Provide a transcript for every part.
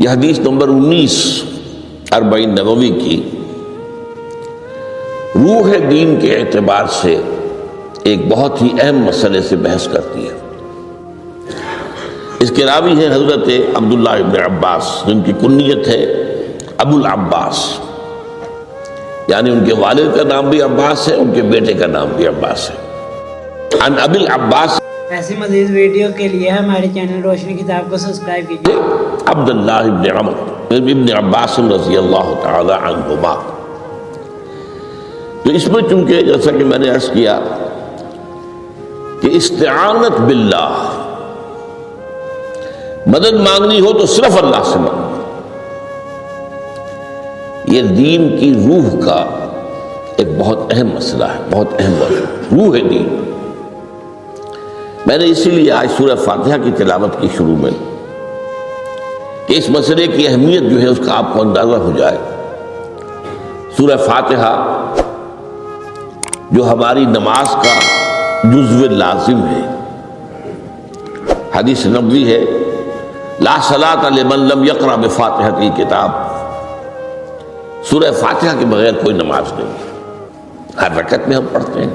یہ حدیث نمبر 19 40 نبوی کی روح دین کے اعتبار سے ایک بہت ہی اہم مسئلے سے بحث کرتی ہے۔ اس کے راوی ہیں حضرت عبداللہ ابن عباس، جن کی کنیت ہے ابو العباس، یعنی ان کے والد کا نام بھی عباس ہے، ان کے بیٹے کا نام بھی عباس ہے۔ عن ابی العباس، ایسی مزید ویڈیو کے لیے ہمارے چینل روشنی کتاب کو سبسکرائب کیجیے۔ عبداللہ ابن عمر ابن عباس رضی اللہ تعالی عنہما۔ تو اس میں چونکہ جیسا کہ میں نے عرض کیا کہ استعانت باللہ، مدد مانگنی ہو تو صرف اللہ سے مانگو، یہ دین کی روح کا ایک بہت اہم مسئلہ ہے، بہت اہم موضوع، روح دین۔ میں نے اسی لیے آج سورہ فاتحہ کی تلاوت کی شروع میں، کہ اس مسئلے کی اہمیت جو ہے اس کا آپ کو اندازہ ہو جائے۔ سورہ فاتحہ جو ہماری نماز کا جزو لازم ہے، حدیث نبوی ہے لا صلاۃ لمن لم یقرأ بفاتحۃ الکتاب، سورہ فاتحہ کے بغیر کوئی نماز نہیں، ہر رکعت میں ہم پڑھتے ہیں۔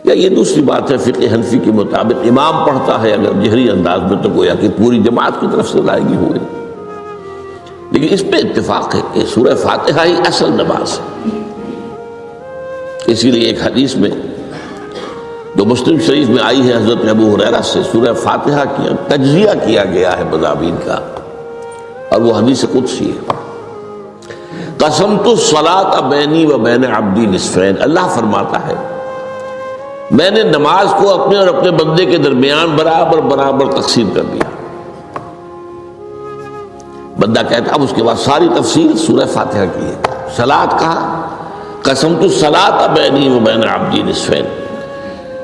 یا یہ دوسری بات ہے، فقہ حنفی کے مطابق امام پڑھتا ہے اگر جہری انداز میں تو گویا کہ پوری جماعت کی طرف سے ادائیگی ہوئے، لیکن اس پہ اتفاق ہے کہ سورہ فاتحہ ہی اصل نماز ہے۔ اسی لیے ایک حدیث میں جو مسلم شریف میں آئی ہے حضرت ابو ہریرہ سے، سورہ فاتحہ کی تجزیہ کیا گیا ہے مضامین کا، اور وہ حدیث قدسی ہے۔ قسمت الصلاۃ بینی و بین عبدی نصفین، اللہ فرماتا ہے میں نے نماز کو اپنے اور اپنے بندے کے درمیان برابر برابر تقسیم کر دیا۔ بندہ کہتا اب اس کے بعد ساری تفصیل سورہ فاتحہ کی ہے۔ صلاۃ کہا قسمت الصلاۃ بینی و بین عبدی نصفین،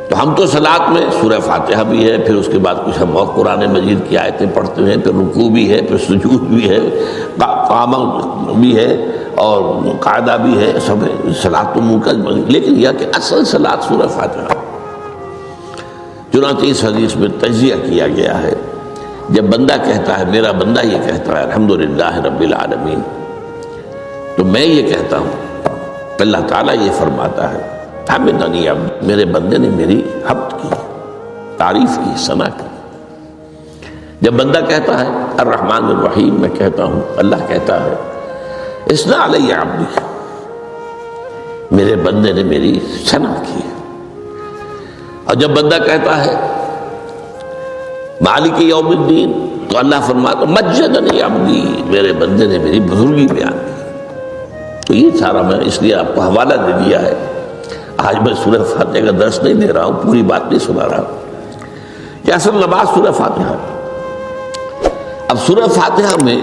تو ہم تو صلاۃ میں سورہ فاتحہ بھی ہے، پھر اس کے بعد کچھ ہم اور قرآن مجید کی آیتیں پڑھتے ہیں، پھر رکوع بھی ہے، پھر سجود بھی ہے، قیام بھی ہے اور قاعدہ بھی ہے، سب ہے۔ صلاۃ تو منقطع، لیکن یہ کہ اصل صلاۃ سورہ فاتحہ۔ چنانچہ اس حدیث میں تجزیہ کیا گیا ہے، جب بندہ کہتا ہے، میرا بندہ یہ کہتا ہے الحمدللہ رب العالمین، تو میں یہ کہتا ہوں، اللہ تعالیٰ یہ فرماتا ہے حمدنی عبدی، میرے بندے نے میری حمد کی، تعریف کی، ثنا کی۔ جب بندہ کہتا ہے الرحمن الرحیم، میں کہتا ہوں، اللہ کہتا ہے اثنا علی عبدی، میرے بندے نے میری ثنا کی۔ اور جب بندہ کہتا ہے مالک یوم الدین، تو اللہ فرماتا مجدنی عبدی، میرے بندے نے میری بزرگی بیان کی۔ تو یہ سارا میں اس لیے آپ کو حوالہ دے دیا ہے۔ آج میں سورہ فاتحہ کا درس نہیں دے رہا ہوں، پوری بات نہیں سنا رہا ہوں، یہ اصل نماز سورہ فاتحہ ہے۔ اب سورہ فاتحہ میں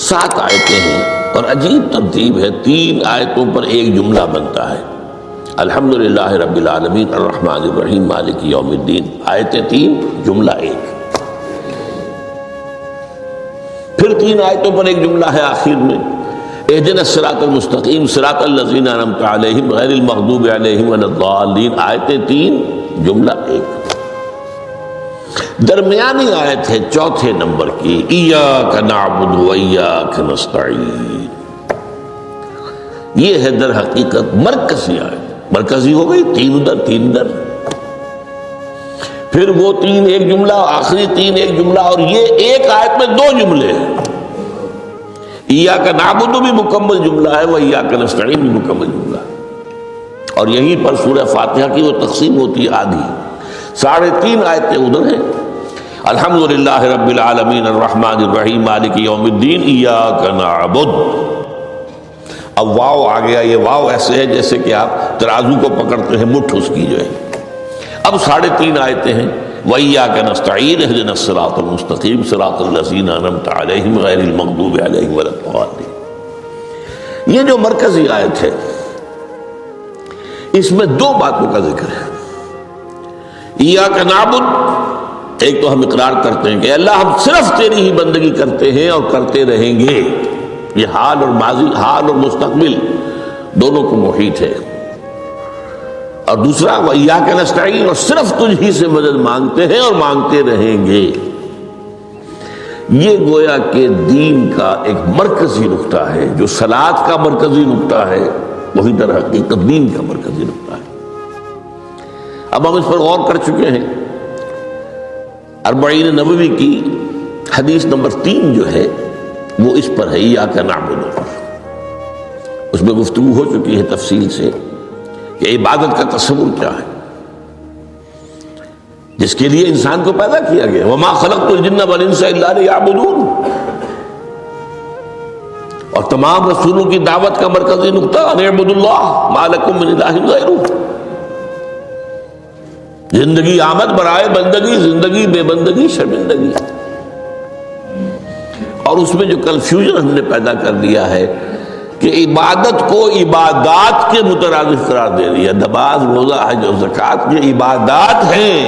7 آیتیں ہیں، اور عجیب ترتیب ہے، 3 آیتوں پر ایک جملہ بنتا ہے، الحمدللہ رب العالمین الرحمن الرحیم مالک یوم الدین، آیتیں 3 جملہ 1۔ پھر 3 آیتوں پر ایک جملہ ہے آخر میں، اہدنا الصراط المستقیم صراط الذین انعمت علیہم غیر المغضوب علیہم ولا الضالین، آیتیں 3 جملہ 1۔ درمیانی آیت ہے 4 نمبر کی، ایاک نعبد و ایاک نستعین، یہ ہے در حقیقت مرکزی آیت، مرکزی ہو گئی، 3 ادھر 3 ادھر، پھر وہ 3 ایک جملہ، آخری 3 ایک جملہ، اور یہ ایک آیت میں 2 جملے ہیں۔ ایاک نعبد بھی مکمل جملہ ہے، وہ ایاک نستعین بھی مکمل جملہ ہے، اور یہیں پر سورہ فاتحہ کی وہ تقسیم ہوتی ہے آدھی، 3.5 آیتیں ادھر ہیں، الحمدللہ رب العالمین الرحمن الرحیم مالک یوم الدین ایاک نعبد۔ اب واو آ گیا، یہ واو ایسے ہے جیسے کہ آپ ترازو کو پکڑتے ہیں، مٹھ اس کی جو ہے۔ اب 3.5 آیتیں ہیں، وَإِيَّاكَ نَسْتَعِينُ اهْدِنَا الصِّرَاطَ الْمُسْتَقِيمَ صِرَاطَ الَّذِينَ أَنْعَمْتَ عَلَيْهِمْ غَيْرِ الْمَغْضُوبِ عَلَيْهِمْ وَلَا الضَّالِّينَ۔ یہ جو مرکزی آیت ہے، اس میں 2 باتوں کا ذکر ہے۔ ایاک نعبد، ایک تو ہم اقرار کرتے ہیں کہ اللہ ہم صرف تیری ہی بندگی کرتے ہیں اور کرتے رہیں گے، یہ حال اور ماضی، حال اور مستقبل دونوں کو محیط ہے۔ اور دوسرا وَإِيَّاكَ نَسْتَعِينُ، اور صرف تجھ ہی سے مدد مانگتے ہیں اور مانگتے رہیں گے۔ یہ گویا کہ دین کا ایک مرکزی نقطہ ہے، جو صلاۃ کا مرکزی نقطہ ہے وہی در حقیقت دین کا مرکزی نقطہ ہے۔ اب ہم اس پر غور کر چکے ہیں۔ 40 نبوی کی حدیث نمبر 3 جو ہے وہ اس پر ہے، ایاک نعبد۔ اس میں گفتگو ہو چکی ہے تفصیل سے کہ عبادت کا تصور کیا ہے، جس کے لیے انسان کو پیدا کیا گیا۔ وما خلقت الجن والانس الا لیعبدون، اور تمام رسولوں کی دعوت کا مرکزی نقطہ ان اعبدوا اللہ ما لکم من الہ غیرہ۔ زندگی آمد برائے بندگی، زندگی بے بندگی شرمندگی۔ اور اس میں جو کنفیوژن ہم نے پیدا کر دیا ہے کہ عبادت کو عبادات کے مترادف قرار دے دیا۔ نماز، روزہ، حج اور زکوٰۃ یہ عبادات ہیں،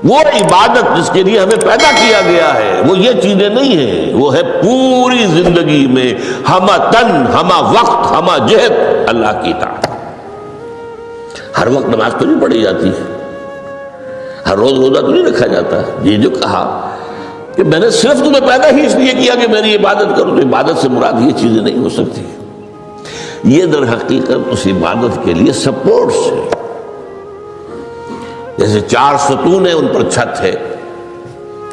وہ عبادت جس کے لیے ہمیں پیدا کیا گیا ہے وہ یہ چیزیں نہیں ہیں، وہ ہے پوری زندگی میں ہمہ تن، ہمہ وقت، ہمہ جہت اللہ کی اطاعت۔ ہر وقت نماز تو نہیں پڑھی جاتی، ہر روز روزہ تو نہیں رکھا جاتا۔ یہ جو کہا کہ میں نے صرف تمہیں پیدا ہی اس لیے کیا کہ میری عبادت کرو، تو عبادت سے مراد یہ چیزیں نہیں ہو سکتی۔ یہ در حقیقت اس عبادت کے لیے سپورٹس ہے، جیسے 4 ستون ہیں ان پر چھت ہے،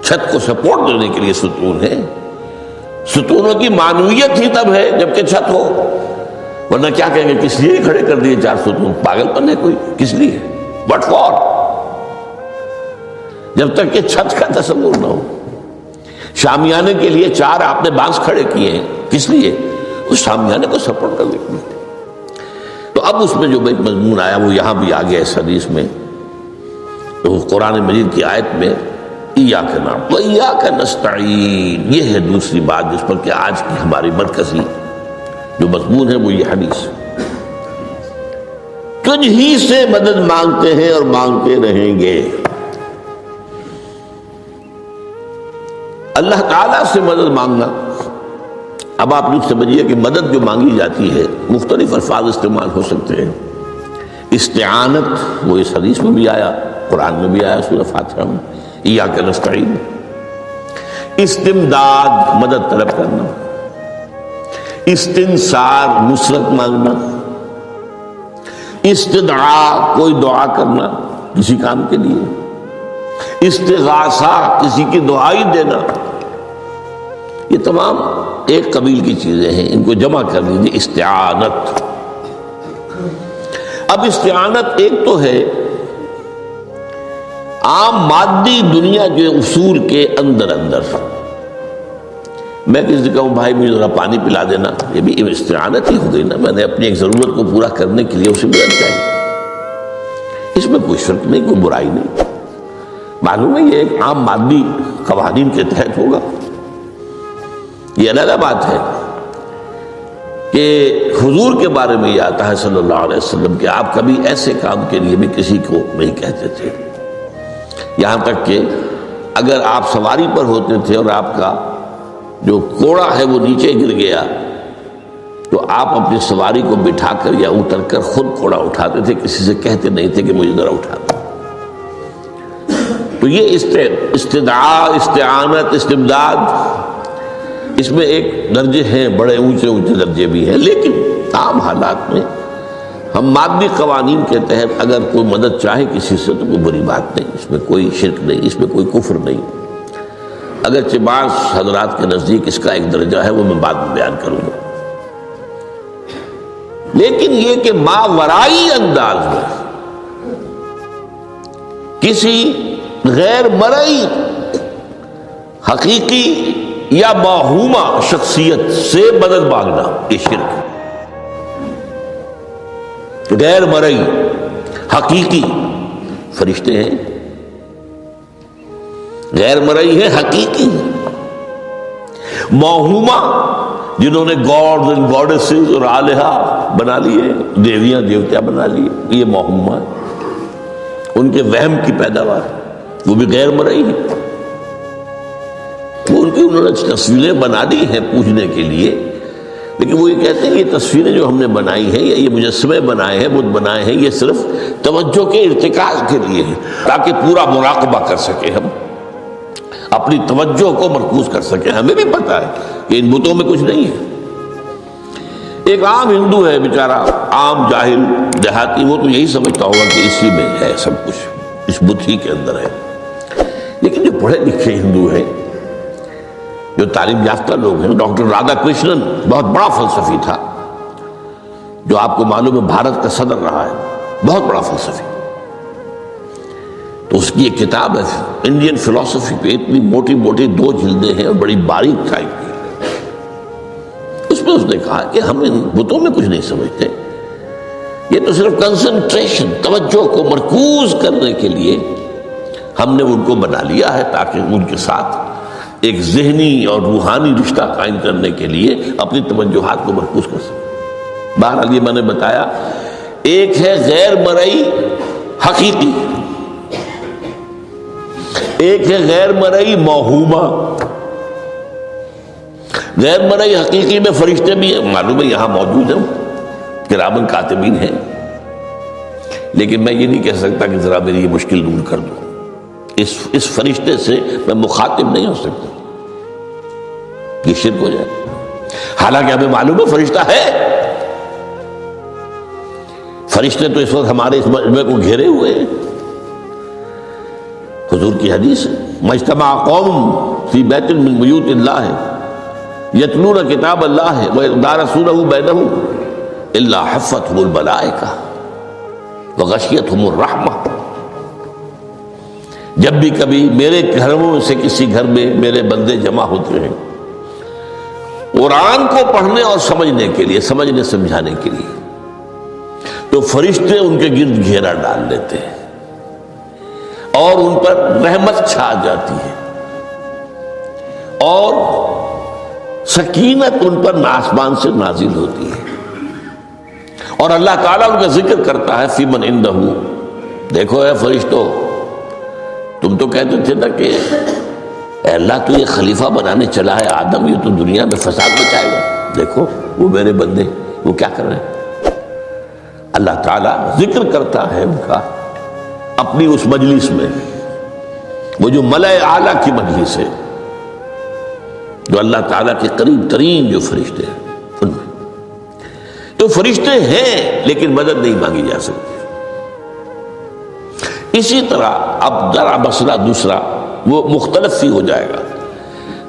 چھت کو سپورٹ دینے کے لیے ستون ہے۔ ستونوں کی معنویت ہی تب ہے جبکہ چھت ہو، ورنہ کیا کہیں گے کس لیے کھڑے کر دیے 4 ستون، پاگل پن ہے کوئی، کس لیے، بٹ فار، جب تک کہ چھت کا تصور نہ ہو۔ شامیانے کے لیے 4 آپ نے بانس کھڑے کیے ہیں، کس لیے، اس شامیانے کو سپورٹ کرنے کے لیے۔ تو اب اس میں جو مضمون آیا وہ یہاں بھی آ گیا اس حدیث میں، تو قرآن مجید کی آیت میں ایاک نعبد و ایاک نستعین، یہ ہے دوسری بات جس پر کہ آج کی ہماری مرکزی جو مضمون ہے وہ یہ حدیث۔ تجھ ہی سے مدد مانگتے ہیں اور مانگتے رہیں گے۔ اللہ تعالیٰ سے مدد مانگنا، اب آپ لوگ سمجھیے کہ مدد جو مانگی جاتی ہے مختلف الفاظ استعمال ہو سکتے ہیں۔ استعانت وہ اس حدیث میں بھی آیا، قرآن میں بھی آیا سورہ فاتحہ میں، ایاک نستعین۔ استمداد مدد طلب کرنا، استنصار نصرت مانگنا، استدعاء کوئی دعا کرنا کسی کام کے لیے، استغاثہ کسی کی دعائی دینا، یہ تمام ایک قبیل کی چیزیں ہیں، ان کو جمع کر دیجیے استعانت۔ اب استعانت ایک تو ہے عام مادی دنیا کے اصول کے اندر، میں کسی سے کہوں بھائی مجھے ذرا پانی پلا دینا، یہ بھی استعانت ہی ہو گئی نا، میں نے اپنی ایک ضرورت کو پورا کرنے کے لیے اسے مدد چاہیے، اس میں کوئی شرک نہیں، کوئی برائی نہیں، معلوم ہے یہ ایک عام مادی قوانین کے تحت ہوگا۔ یہ علیحدہ بات ہے کہ حضور کے بارے میں یہ آتا ہے صلی اللہ علیہ وسلم کہ آپ کبھی ایسے کام کے لیے بھی کسی کو نہیں کہتے تھے، یہاں تک کہ اگر آپ سواری پر ہوتے تھے اور آپ کا جو کوڑا ہے وہ نیچے گر گیا تو آپ اپنی سواری کو بٹھا کر یا اتر کر خود کوڑا اٹھاتے تھے، کسی سے کہتے نہیں تھے کہ مجھے ذرا اٹھا دو۔ تو یہ استدعاء، استعانت، استمداد، اس میں ایک درجے ہیں، بڑے اونچے درجے بھی ہیں، لیکن عام حالات میں ہم مادی قوانین کے تحت اگر کوئی مدد چاہے کسی سے تو کوئی بری بات نہیں، اس میں کوئی شرک نہیں، اس میں کوئی کفر نہیں، اگرچہ بعض حضرات کے نزدیک اس کا ایک درجہ ہے وہ میں بعد میں بیان کروں گا، لیکن یہ کہ ماورائی انداز میں کسی غیر مرئی حقیقی یا موہومہ شخصیت سے مدد مانگنا یہ شرک ہے۔ غیر مرئی حقیقی فرشتے ہیں، غیر مرئی ہے حقیقی، موہومہ جنہوں نے گاڈز اینڈ گاڈیسز اور آلہہ بنا لیے، دیویاں دیوتیا بنا لیے، یہ موہومہ ہے، ان کے وہم کی پیداوار، وہ بھی غیر مرئی ہے، وہ ان کی انہوں نے تصویریں بنا دی ہیں پوجنے کے لیے، لیکن وہ یہ کہتے ہیں یہ تصویریں جو ہم نے بنائی ہیں یا یہ مجسمے بنائے ہیں، بت بنائے ہیں، یہ صرف توجہ کے ارتکاز کے لیے ہے تاکہ پورا مراقبہ کر سکے ہم، اپنی توجہ کو مرکوز کر سکیں. ہمیں بھی پتا ہے کہ ان بتوں میں کچھ نہیں ہے. ایک عام ہندو ہے بیچارہ، عام جاہل دیہاتی، وہ تو یہی سمجھتا ہوگا کہ اسی میں ہے سب کچھ، اس بت ہی کے اندر ہے. لیکن جو پڑھے لکھے ہندو ہیں، جو تعلیم یافتہ لوگ ہیں، ڈاکٹر رادھا کرشنن بہت بڑا فلسفی تھا، جو آپ کو معلوم ہے بھارت کا صدر رہا ہے، بہت بڑا فلسفی. تو اس کی ایک کتاب ہے انڈین فلسفی پہ، اتنی موٹی موٹی 2 جلدیں ہیں اور بڑی باریک ٹائپ کی. اس میں اس نے کہا کہ ہم ان بتوں میں کچھ نہیں سمجھتے، یہ تو صرف کنسنٹریشن، توجہ کو مرکوز کرنے کے لیے ہم نے ان کو بنا لیا ہے، تاکہ ان کے ساتھ ایک ذہنی اور روحانی رشتہ قائم کرنے کے لیے اپنی توجہات کو مرکوز کر سکیں. بہرحال یہ میں نے بتایا، ایک ہے غیر مرئی حقیقی، ایک ہے غیر مرئی موہومہ. غیر مرئی حقیقی میں فرشتے بھی ہیں، معلوم ہے یہاں موجود ہیں، کرامن کاتبین ہیں، لیکن میں یہ نہیں کہہ سکتا کہ ذرا میری یہ مشکل دور کر دو. اس فرشتے سے میں مخاطب نہیں ہو سکتا، یہ شرک ہو جائے. حالانکہ ہمیں معلوم ہے فرشتہ ہے. فرشتے تو اس وقت ہمارے اس مجمع کو گھیرے ہوئے ہیں. حضور کی حدیث ہے، مجتمع قوم فی بیت من بیوت اللہ یتلون کتاب اللہ ویدارسونہ بینہم الا حفتہم الملائکہ وغشیتہم الرحمہ. جب بھی کبھی میرے گھروں سے کسی گھر میں میرے بندے جمع ہوتے ہیں قرآن کو پڑھنے اور سمجھنے کے لیے، سمجھنے سمجھانے کے لیے، تو فرشتے ان کے گرد گھیرا ڈال لیتے ہیں اور ان پر رحمت چھا جاتی ہے اور سکینت ان پر آسمان سے نازل ہوتی ہے. اور اللہ تعالیٰ ان کا ذکر کرتا ہے فی من عندہ. دیکھو اے فرشتوں، تم تو کہتے تھے نا کہ اے اللہ تو یہ خلیفہ بنانے چلا ہے آدم، یہ تو دنیا میں فساد مچائے گا. دیکھو وہ میرے بندے وہ کیا کر رہے ہیں. اللہ تعالیٰ ذکر کرتا ہے ان کا اپنی اس مجلس میں، وہ جو ملأ اعلیٰ کی مجلس ہے، جو اللہ تعالیٰ کے قریب ترین جو فرشتے ہیں ان میں. تو فرشتے ہیں لیکن مدد نہیں مانگی جا سکتی. اسی طرح اب ذرا مسئلہ دوسرا وہ مختلف ہی ہو جائے گا.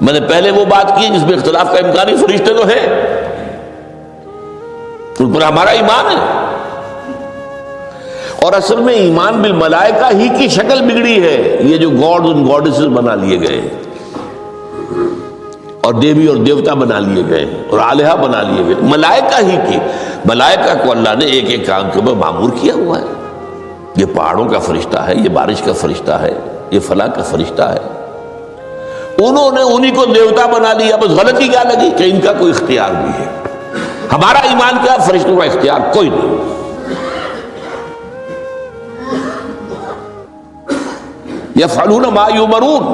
میں نے پہلے وہ بات کی جس میں اختلاف کا امکان ہی، فرشتے تو ہیں، ان پر ہمارا ایمان ہے. اور اصل میں ایمان بالملائکہ ہی کی شکل بگڑی ہے. یہ جو گاڈ اور گاڈیسز بنا لیے گئے اور دیوی اور دیوتا بنا لیے گئے اور آلہہ بنا لیے گئے، ملائکہ ہی کی. ملائکہ کو اللہ نے ایک ایک کام کے اوپر معمور کیا ہوا ہے. یہ پہاڑوں کا فرشتہ ہے، یہ بارش کا فرشتہ ہے، یہ فلاں کا فرشتہ ہے. انہوں نے انہی کو دیوتا بنا لیا. بس غلطی کیا لگی کہ ان کا کوئی اختیار بھی ہے. ہمارا ایمان کیا، فرشتوں کا اختیار کوئی نہیں. یفعلون ما یؤمرون،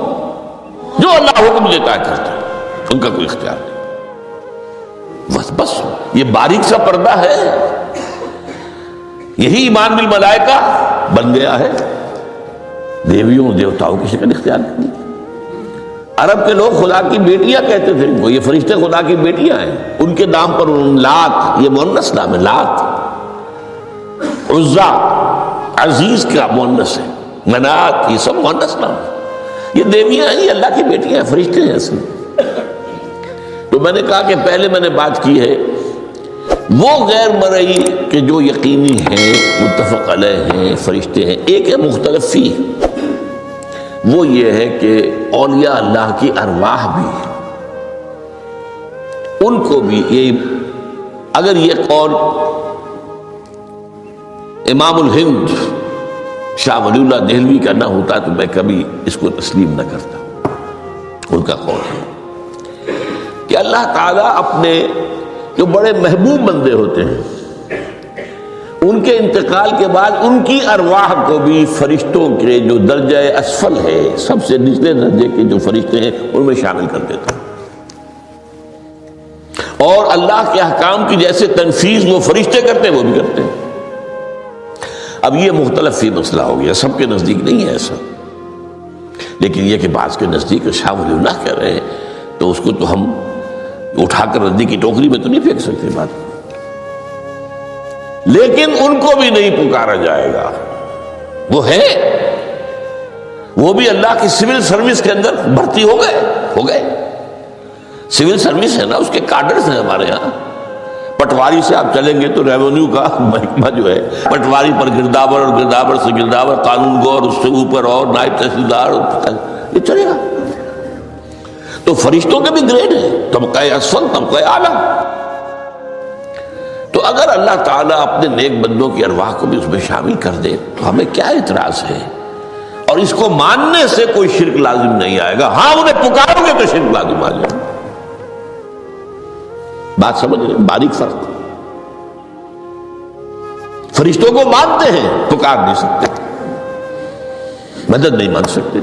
جو اللہ حکم دیتا ہے کرتے ہیں، ان کا کوئی اختیار نہیں. بس یہ باریک سا پردہ ہے. یہی ایمان بالملائکہ بن گیا ہے. دیویوں دیوتاؤں کی شکل اختیار کی. عرب کے لوگ خدا کی بیٹیاں کہتے تھے وہ، یہ فرشتے خدا کی بیٹیاں ہیں. ان کے نام پر لات، یہ مؤنث نام ہے، لات. عزا عزیز کا مؤنث ہے، منات یہ سب مؤنث نام ہے. یہ دیویاں ہیں، یہ اللہ کی بیٹیاں ہیں، فرشتے ہیں اصل. تو میں نے کہا کہ پہلے میں نے بات کی ہے وہ غیر مرئی کہ جو یقینی ہیں، متفق علیہ ہیں، فرشتے ہیں. ایک ہے مختلف فی، وہ یہ ہے کہ اولیاء اللہ کی ارواح بھی ہیں. ان کو بھی یہ، اگر یہ قول امام الہند شاہ ولی اللہ دہلوی کا نہ ہوتا تو میں کبھی اس کو تسلیم نہ کرتا. ان کا قول ہے کہ اللہ تعالیٰ اپنے جو بڑے محبوب بندے ہوتے ہیں ان کے انتقال کے بعد ان کی ارواح کو بھی فرشتوں کے جو درجہ اسفل ہے، سب سے نچلے درجے کے جو فرشتے ہیں، ان میں شامل کر دیتا ہے. اور اللہ کے احکام کی جیسے تنفیذ وہ فرشتے کرتے ہیں وہ بھی کرتے ہیں. اب یہ مختلف فی مسئلہ ہو گیا، سب کے نزدیک نہیں ہے ایسا. لیکن یہ کہ بعض کے نزدیک شاہ ولی اللہ کہہ رہے ہیں تو اس کو تو ہم اٹھا کر ردی کی ٹوکری میں تو نہیں پھینک سکتے بات. لیکن ان کو بھی نہیں پکارا جائے گا. وہ ہے، وہ بھی اللہ کی سول سروس کے اندر بھرتی ہو گئے. سول سروس ہے نا، اس کے کارڈرز ہیں ہمارے ہاں. پٹواری سے آپ چلیں گے تو ریونیو کا محکمہ جو ہے، پٹواری پر گرداور اور گرداور سے گرداور، قانون گو اور اس سے اوپر اور نائب تحصیلدار، یہ چلے گا. تو فرشتوں کے بھی گریڈ ہیں، طبقہ اسفل، طبقہ اعلیٰ. تو اگر اللہ تعالیٰ اپنے نیک بندوں کی ارواح کو بھی اس میں شامل کر دے تو ہمیں کیا اعتراض ہے؟ اور اس کو ماننے سے کوئی شرک لازم نہیں آئے گا. ہاں انہیں پکارو گے تو شرک لازم آ جائے گا. بات سمجھ رہے؟ باریک فرق. فرشتوں کو مانتے ہیں، پکار نہیں سکتے، مدد نہیں مان سکتے.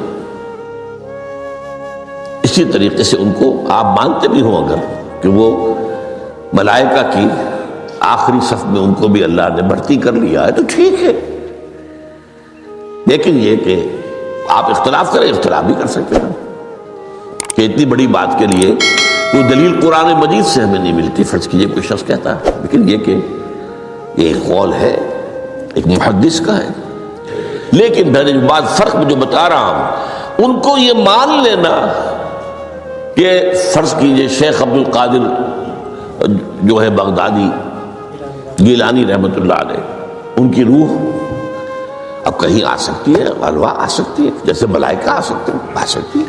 اسی طریقے سے ان کو آپ مانتے بھی ہوں اگر کہ وہ ملائکہ کی آخری صف میں ان کو بھی اللہ نے بھرتی کر لیا ہے تو ٹھیک ہے. لیکن یہ کہ آپ اختلاف کریں، اختلاف بھی کر سکتے ہیں کہ اتنی بڑی بات کے لیے کوئی دلیل قرآن مجید سے ہمیں نہیں ملتی. فرض کیجئے کوئی شخص کہتا ہے، لیکن یہ کہ یہ ایک قول ہے، ایک محدث کا ہے. لیکن میں نے جو بات فرق میں جو بتا رہا ہوں، ان کو یہ مان لینا کہ فرض کیجئے شیخ عبد القادر جو ہے بغدادی گیلانی رحمۃ اللہ علیہ، ان کی روح اب کہیں آ سکتی ہے، ارواح آ سکتی ہے، جیسے ملائکہ آ سکتی ہے.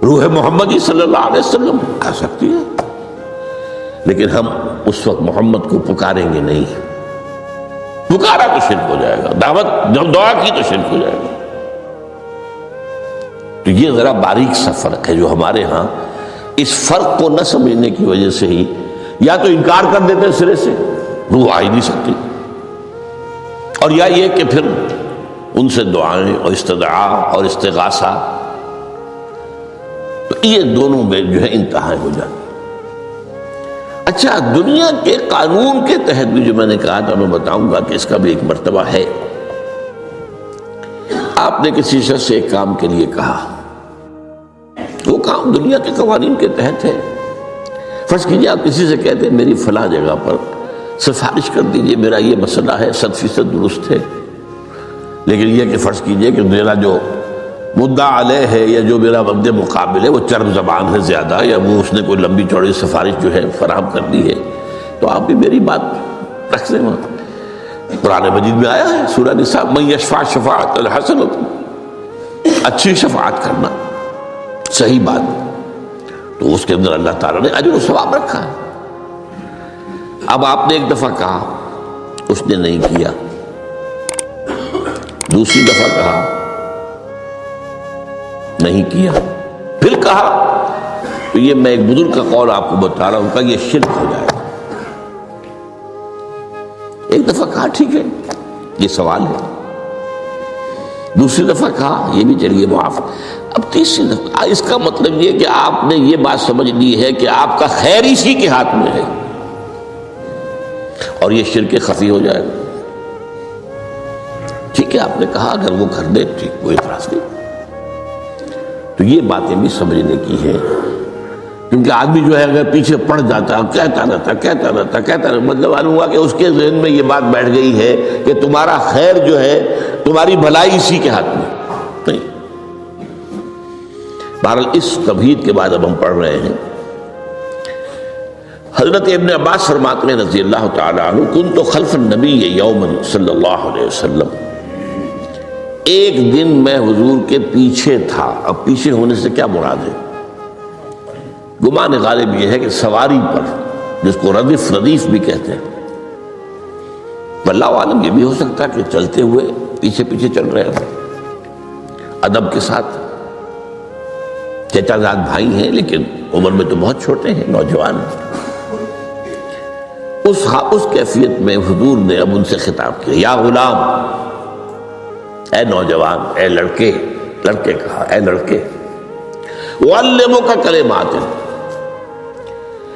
روح محمدی صلی اللہ علیہ وسلم آ سکتی ہے. لیکن ہم اس وقت محمد کو پکاریں گے نہیں. پکارا تو شرک ہو جائے گا، دعوت جب دعا کی تو شرک ہو جائے گا. تو یہ ذرا باریک سا فرق ہے جو ہمارے ہاں اس فرق کو نہ سمجھنے کی وجہ سے ہی یا تو انکار کر دیتے سرے سے، روح آ ہی نہیں سکتی، اور یا یہ کہ پھر ان سے دعائیں اور استدعا اور استغاثہ، تو یہ دونوں میں جو ہے انتہا ہو جاتی. اچھا، دنیا کے قانون کے تحت بھی جو میں نے کہا تھا، میں بتاؤں گا کہ اس کا بھی ایک مرتبہ ہے. آپ نے کسی شخص سے ایک کام کے لیے کہا، وہ کام دنیا کے قوانین کے تحت ہے. فرض کیجئے آپ کسی سے کہتے ہیں میری فلاں جگہ پر سفارش کر دیجئے، میرا یہ مسئلہ ہے، 100% درست ہے. لیکن یہ کہ فرض کیجئے کہ میرا جو مدعا علیہ ہے یا جو میرا مد مقابل ہے وہ چرب زبان ہے زیادہ، یا وہ اس نے کوئی لمبی چوڑی سفارش جو ہے فراہم کر دی ہے، تو آپ بھی میری بات رکھ دیں. وہاں قرآن مجید میں آیا ہے، سورہ نساء، من یشفع شفاعۃ الحسنۃ، اچھی شفاعت کرنا، صحیح بات، تو اس کے اندر اللہ تعالیٰ نے اجر و ثواب رکھا ہے. اب آپ نے ایک دفعہ کہا، اس نے نہیں کیا، دوسری دفعہ کہا، نہیں کیا، پھر کہا، تو یہ میں ایک بزرگ کا قول آپ کو بتا رہا ہوں کہ یہ شرک ہو جائے گا. ایک دفعہ کہا ٹھیک ہے، یہ سوال ہے، دوسری دفعہ کہا یہ بھی چلیے معاف، اب تیسری دفعہ. اس کا مطلب یہ کہ آپ نے یہ بات سمجھ لی ہے کہ آپ کا خیر اسی کے ہاتھ میں ہے، اور یہ شرک خفی ہو جائے گا. ٹھیک ہے، آپ نے کہا اگر وہ کر دے ٹھیک، کوئی اعتراض نہیں. تو یہ باتیں بھی سمجھنے کی ہے، کیونکہ آدمی جو ہے اگر پیچھے پڑ جاتا ہے، کہتا رہتا، مطلب معلوم ہوا کہ اس کے ذہن میں یہ بات بیٹھ گئی ہے کہ تمہارا خیر جو ہے، تمہاری بھلائی اسی کے ہاتھ میں نہیں. بہرحال اس تمہید کے بعد اب ہم پڑھ رہے ہیں. حضرت ابن عباس فرماتے ہیں رضی اللہ تعالیٰ عنہ، کنت خلف النبی یوما صلی اللہ علیہ وسلم، ایک دن میں حضور کے پیچھے تھا. اب پیچھے ہونے سے کیا مراد ہے؟ گمان غالب یہ ہے کہ سواری پر، جس کو ردیف بھی کہتے ہیں. واللہ عالم یہ بھی ہو سکتا ہے کہ چلتے ہوئے پیچھے پیچھے چل رہے ہیں، ادب کے ساتھ. چچا زاد بھائی ہیں لیکن عمر میں تو بہت چھوٹے ہیں، نوجوان ہیں. اس کیفیت میں حضور نے اب ان سے خطاب کیا، یا غلام، اے نوجوان، اے لڑکے کہا، اے لڑکے، اعلمک کلمات،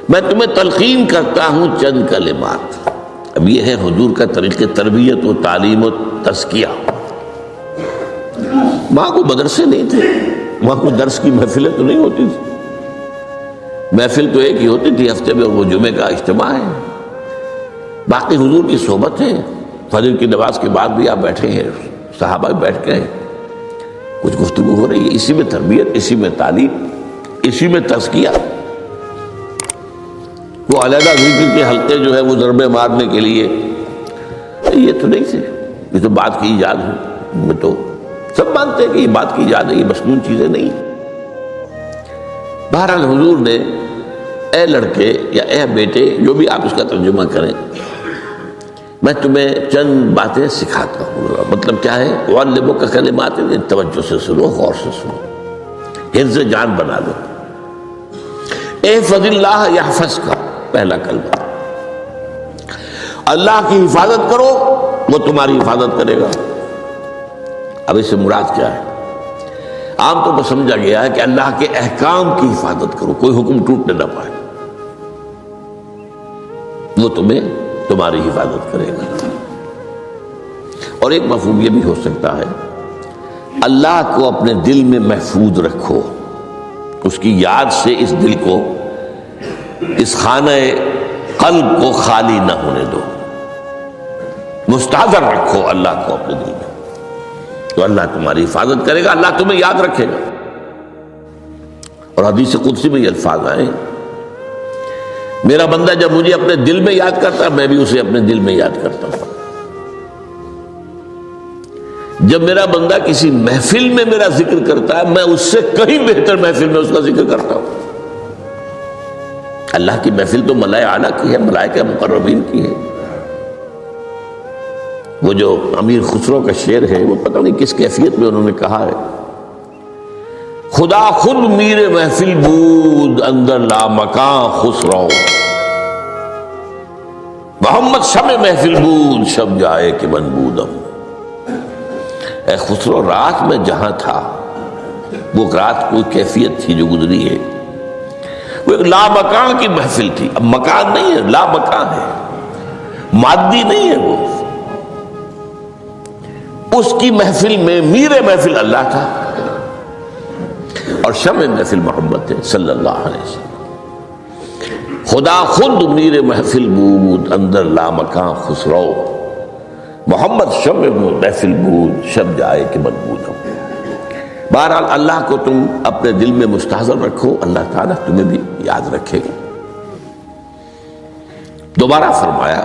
میں تمہیں تلقین کرتا ہوں چند کلمات. اب یہ ہے حضور کا طریقہ تربیت و تعلیم و تزکیہ. وہاں کوئی مدرسے نہیں تھے، وہاں کوئی درس کی محفلیں تو نہیں ہوتی تھی، محفل تو ایک ہی ہوتی تھی ہفتے میں، وہ جمعے کا اجتماع ہے، باقی حضور کی صحبت ہے، فجر کی نماز کے بعد بھی آپ بیٹھے ہیں، صحابہ بھی بیٹھ گئے، کچھ گفتگو ہو رہی ہے، اسی میں تربیت، اسی میں تعلیم، اسی میں تزکیہ۔ وہ علیحدہ ذکر کے حلقے جو ہے وہ ضربے مارنے کے لیے یہ تو نہیں تھے، یہ تو بات کی ایجاد ہے، میں تو سب مانتے ہیں کہ یہ بات کی ایجاد ہے، یہ مصنوع چیزیں نہیں۔ بہرحال حضور نے اے لڑکے یا اے بیٹے، جو بھی آپ اس کا ترجمہ کریں، میں تمہیں چند باتیں سکھاتا ہوں۔ مطلب کیا ہے؟ وَعَلِّمُكَ كَلِمَاتٍ، توجہ سے سنو، غور سے سنو، حفظ جان بنا لو۔ احفظ اللہ یحفظک، پہلا کلمہ، اللہ کی حفاظت کرو وہ تمہاری حفاظت کرے گا۔ اب اس سے مراد کیا ہے؟ عام طور پر سمجھا گیا ہے کہ اللہ کے احکام کی حفاظت کرو، کوئی حکم ٹوٹنے نہ پائے، وہ تمہاری حفاظت کرے گا۔ اور ایک مفہوم یہ بھی ہو سکتا ہے، اللہ کو اپنے دل میں محفوظ رکھو، اس کی یاد سے اس دل کو، اس خانہ قلب کو خالی نہ ہونے دو، مستحضر رکھو اللہ کو اپنے دل میں، تو اللہ تمہاری حفاظت کرے گا، اللہ تمہیں یاد رکھے گا۔ اور حدیث قدسی میں یہ الفاظ آئے، میرا بندہ جب مجھے اپنے دل میں یاد کرتا ہے میں بھی اسے اپنے دل میں یاد کرتا ہوں۔ جب میرا بندہ کسی محفل میں میرا ذکر کرتا ہے میں اس سے کہیں بہتر محفل میں اس کا ذکر کرتا ہوں۔ اللہ کی محفل تو ملائکہ اعلیٰ کی ہے، ملائکہ مقربین کی ہے۔ وہ جو امیر خسرو کا شعر ہے وہ پتہ نہیں کس کیفیت میں انہوں نے کہا ہے، خدا خود میر محفل بود اندر لامکاں خسرو، محمد شمع محفل بود شب جائے کہ من بودم۔ اے خسرو، رات میں جہاں تھا وہ رات کوئی کیفیت تھی جو گزری ہے، وہ ایک لامکان کی محفل تھی۔ اب مکان نہیں ہے، لامکان ہے، مادی نہیں ہے، وہ اس کی محفل میں میر محفل اللہ تھا اور شمع محفل محمد تھے صلی اللہ علیہ وسلم۔ خدا خود میر محفل بود اندر لامکان خسرو، محمد شمع محفل بود شب جائے کہ من بودم۔ بہرحال اللہ کو تم اپنے دل میں مستحضر رکھو، اللہ تعالیٰ تمہیں بھی یاد رکھے گا۔ دوبارہ فرمایا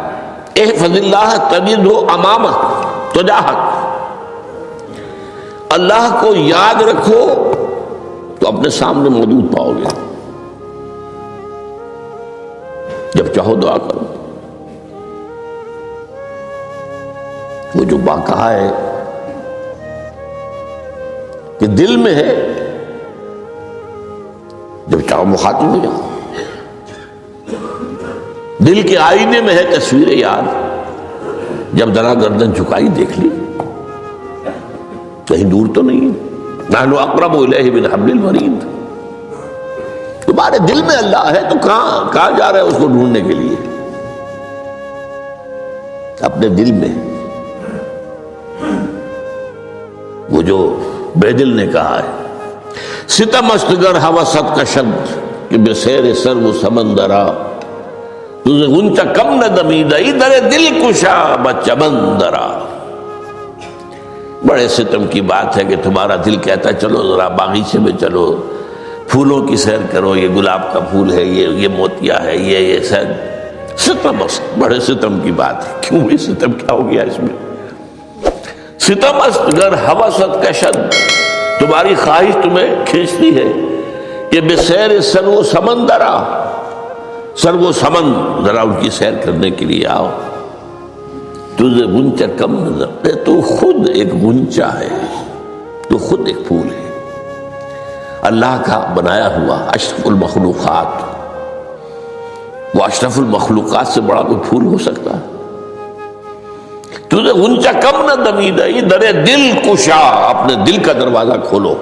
احفظ اللہ تجدہ امامک تجاہک، اللہ کو یاد رکھو تو اپنے سامنے موجود پاؤ گے، جب چاہو دعا کرو۔ وہ جو بات کہا ہے کہ دل میں ہے، جب چاہو مخاطب ہو جاؤ۔ دل کے آئینے میں ہے تصویر یاد، جب ذرا گردن جھکائی دیکھ لی، کہیں دور تو نہیں ہے، نحن اقرب الیہ من حبل الورید۔ تمہارے دل میں اللہ ہے تو کہاں جا رہے ہیں اس کو ڈھونڈنے کے لیے؟ اپنے دل میں۔ وہ جو بے دل نے کہا ہے ستم است گر ہوست کشد کہ بے سیر سر و سمندرا، تجھے غنچہ کم نہ دمیدئی در دل کشا بچمندرا۔ بڑے ستم کی بات ہے کہ تمہارا دل کہتا ہے چلو ذرا باغیچے میں چلو، پھولوں کی سیر کرو، یہ گلاب کا پھول ہے، یہ موتیا ہے، یہ سیر۔ ستم است، بڑے ستم کی بات ہے۔ کیوں یہ ستم کیا ہو گیا اس میں؟ ستم است گر ہوست کشد، تمہاری خواہش تمہیں کھینچتی ہے کہ بے سیر سر و سمندرا، سر و سمن ذرا ان کی سیر کرنے کے لیے آؤ۔ تجھے غنچہ کم نظر، تو خود ایک غنچہ ہے، تو خود ایک پھول ہے، اللہ کا بنایا ہوا اشرف المخلوقات۔ وہ اشرف المخلوقات سے بڑا کوئی پھول ہو سکتا ہے؟ تجھے غنچہ کم نہ دمیدئی در دل کشا، اپنے دل کا دروازہ کھولو،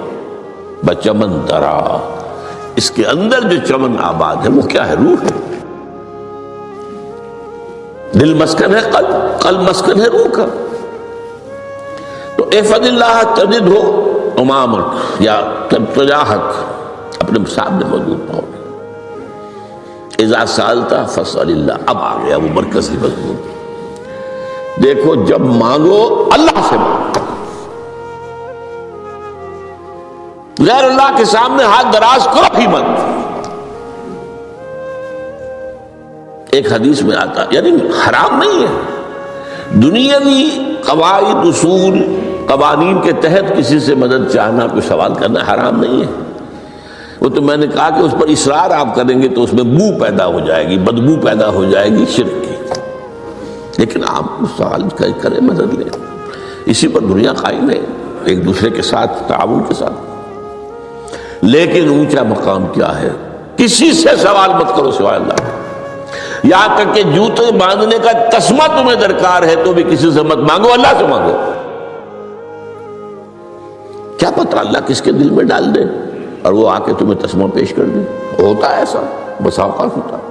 بچمن درا، اس کے اندر جو چمن آباد ہے وہ کیا ہے؟ روح ہے۔ دل مسکن ہے قلب مسکن ہے روح کا۔ تو احفظ اللہ تجدہ امامت یا تجاہت اپنے سامنے موجود پاؤ۔ اذا سالتا فاسأل اللہ، اب آ گیا وہ مرکزی مضمون۔ دیکھو جب مانگو اللہ سے مانگو، غیر اللہ کے سامنے ہاتھ دراز کرو ہی مت۔ ایک حدیث میں آتا، یعنی حرام نہیں ہے، دنیاوی قواعد اصول قوانین کے تحت کسی سے مدد چاہنا، کوئی سوال کرنا حرام نہیں ہے۔ وہ تو میں نے کہا کہ اس پر اصرار آپ کریں گے تو اس میں بو پیدا ہو جائے گی، بدبو پیدا ہو جائے گی شرک کی، لیکن آپ سوال کریں، مدد لیں، اسی پر دنیا قائم ہے، ایک دوسرے کے ساتھ تعاون کے ساتھ۔ لیکن اونچا مقام کیا ہے؟ کسی سے سوال مت کرو سوائے اللہ کے۔ یہاں تک کہ جوتے باندھنے کا تسمہ تمہیں درکار ہے تو بھی کسی سے مت مانگو، اللہ سے مانگو۔ کیا پتہ اللہ کس کے دل میں ڈال دے اور وہ آ کے تمہیں تسمہ پیش کر دے۔ ہوتا ہے ایسا، بس اوقات ہوتا ہے۔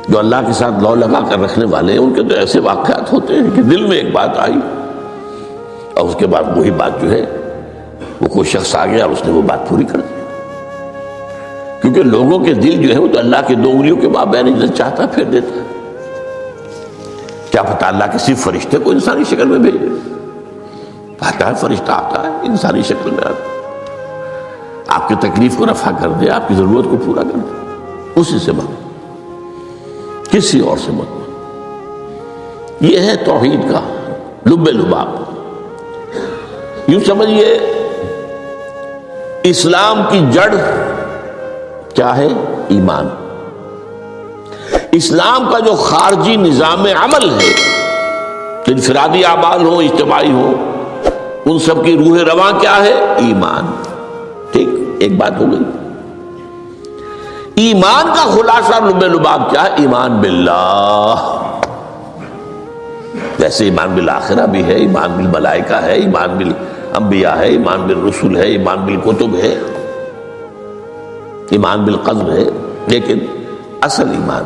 جو اللہ کے ساتھ لو لگا کر رکھنے والے ہیں ان کے تو ایسے واقعات ہوتے ہیں کہ دل میں ایک بات آئی اور اس کے بعد وہی بات جو ہے وہ کوئی شخص آ گیا اور اس نے وہ بات پوری کر دی۔ کیونکہ لوگوں کے دل جو ہے وہ تو اللہ کے دو انگلیوں کے مابین جو چاہتا پھیر دیتا ہے۔ کیا پتہ اللہ کسی فرشتے کو انسانی شکل میں بھیج دے۔ آتا ہے فرشتہ، آتا ہے انسانی شکل میں، آتا ہے آپ کی تکلیف کو رفع کر دے، آپ کی ضرورت کو پورا کر دے، اسی سے مانگو، کسی اور سے مت مانگو۔ یہ ہے توحید کا لب لباب۔ یوں سمجھیے اسلام کی جڑ کیا ہے؟ ایمان۔ اسلام کا جو خارجی نظام عمل ہے، انفرادی اعمال ہو اجتماعی ہو، ان سب کی روح رواں کیا ہے؟ ایمان۔ ٹھیک، ایک بات ہو گئی۔ ایمان کا خلاصہ لب لباب کیا ہے؟ ایمان باللہ۔ جیسے ایمان بالآخرہ بھی ہے، ایمان بالملائکہ ہے، ایمان بالانبیاء ہے، ایمان بالرسل ہے، ایمان بالکتب ہے، ایمان بالقدر ہے، لیکن اصل ایمان،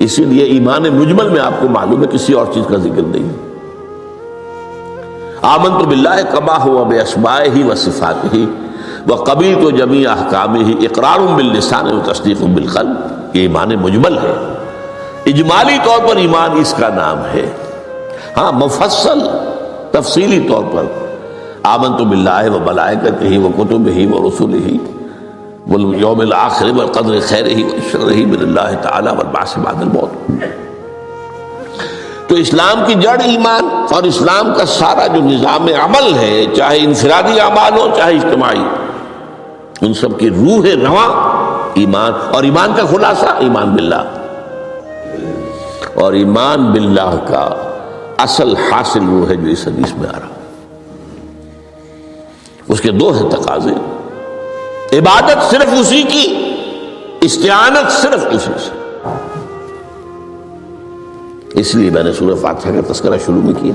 اسی لیے ایمان مجمل میں آپ کو معلوم ہے کسی اور چیز کا ذکر نہیں۔ آمنت باللہ کما ہوا باسمائہ وصفاتہ وقبلت جمیع احکامہ اقرار باللسان وتصدیق بالقلب۔ یہ ایمان مجمل ہے، اجمالی طور پر ایمان اس کا نام ہے۔ ہاں مفصل تفصیلی طور پر آمنت باللہ وملائکتہ وکتبہ ورسلہ والیوم الآخر والقدر خیرہ وشرہ من اللہ تعالی والبعث بعد الموت۔ تو اسلام کی جڑ ایمان، اور اسلام کا سارا جو نظام عمل ہے، چاہے انفرادی اعمال ہو چاہے اجتماعی، ان سب کی روح رواں ایمان، اور ایمان کا خلاصہ ایمان باللہ۔ اور ایمان باللہ کا اصل حاصل وہ ہے جو اس حدیث میں آ رہا، اس کے دو ہیں تقاضے، عبادت صرف اسی کی، استعانت صرف اسی سے۔ اس لیے میں نے سورہ فاتحہ کا تذکرہ شروع میں کیا۔